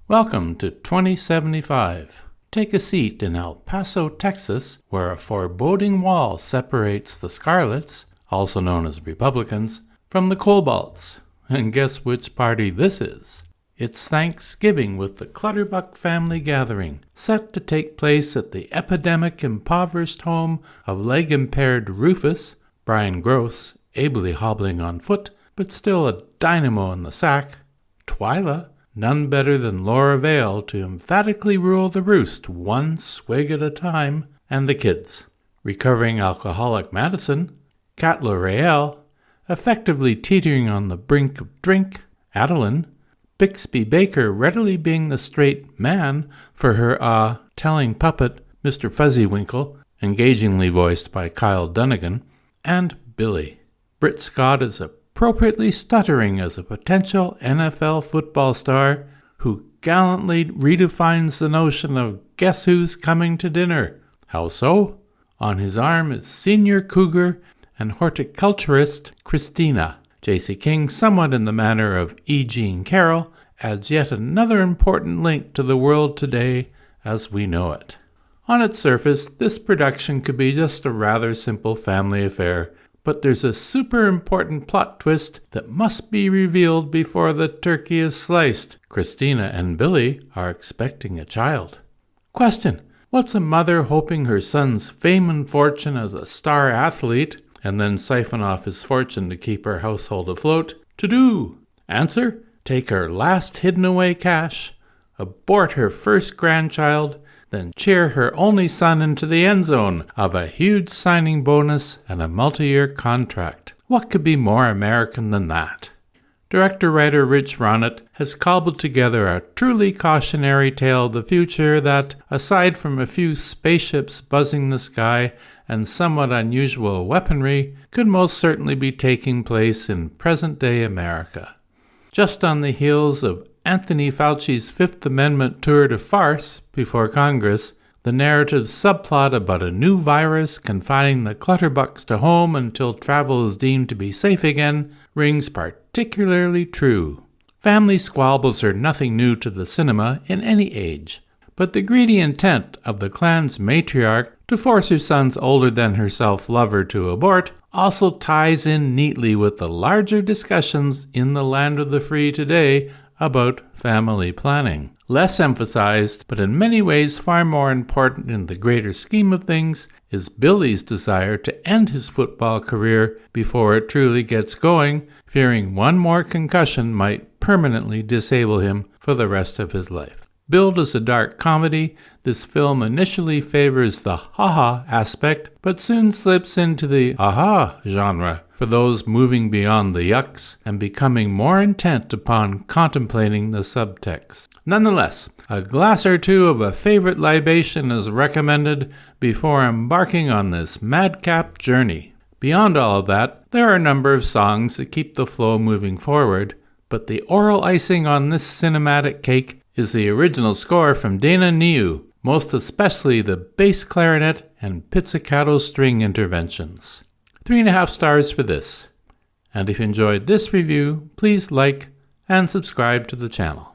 Welcome to 2075. Take a seat in El Paso, Texas, where a foreboding wall separates the Scarlets, also known as Republicans, from the Cobalts. And guess which party this is? It's Thanksgiving with the Clutterbuck family gathering, set to take place at the epidemic-impoverished home of leg-impaired Rufus, Brian Gross, ably hobbling on foot, but still a dynamo in the sack, Twyla, none better than Laura Vale to emphatically rule the roost one swig at a time, and the kids. Recovering alcoholic Madison, Cat L'Oreal, effectively teetering on the brink of drink, Adeline, Bixby Baker readily being the straight man for her telling puppet, Mr. Fuzzywinkle, engagingly voiced by Kyle Dunnigan, and Billy. Britt Scott is appropriately stuttering as a potential NFL football star who gallantly redefines the notion of guess who's coming to dinner. How so? On his arm is senior cougar and horticulturist Christina. J.C. King, somewhat in the manner of E. Jean Carroll, adds yet another important link to the world today as we know it. On its surface, this production could be just a rather simple family affair, but there's a super important plot twist that must be revealed before the turkey is sliced. Christina and Billy are expecting a child. Question: what's a mother hoping her son's fame and fortune as a star athlete, and then siphon off his fortune to keep her household afloat, to do? Answer: take her last hidden away cash, abort her first grandchild, then cheer her only son into the end zone of a huge signing bonus and a multi-year contract. What could be more American than that? Director-writer Rich Ronnet has cobbled together a truly cautionary tale of the future that, aside from a few spaceships buzzing the sky and somewhat unusual weaponry, could most certainly be taking place in present-day America. Just on the heels of Anthony Fauci's Fifth Amendment tour de farce before Congress, the narrative subplot about a new virus confining the Clutterbucks to home until travel is deemed to be safe again rings particularly true. Family squabbles are nothing new to the cinema in any age, but the greedy intent of the clan's matriarch to force her son's older-than-herself lover to abort also ties in neatly with the larger discussions in the land of the free today about family planning. Less emphasized, but in many ways far more important in the greater scheme of things, is Billy's desire to end his football career before it truly gets going, fearing one more concussion might permanently disable him for the rest of his life. Billed as a dark comedy, this film initially favors the ha-ha aspect, but soon slips into the aha genre for those moving beyond the yucks and becoming more intent upon contemplating the subtext. Nonetheless, a glass or two of a favorite libation is recommended before embarking on this madcap journey. Beyond all of that, there are a number of songs that keep the flow moving forward, but the oral icing on this cinematic cake is the original score from Dana Niu, most especially the bass clarinet and pizzicato string interventions. 3.5 stars for this. And if you enjoyed this review, please like and subscribe to the channel.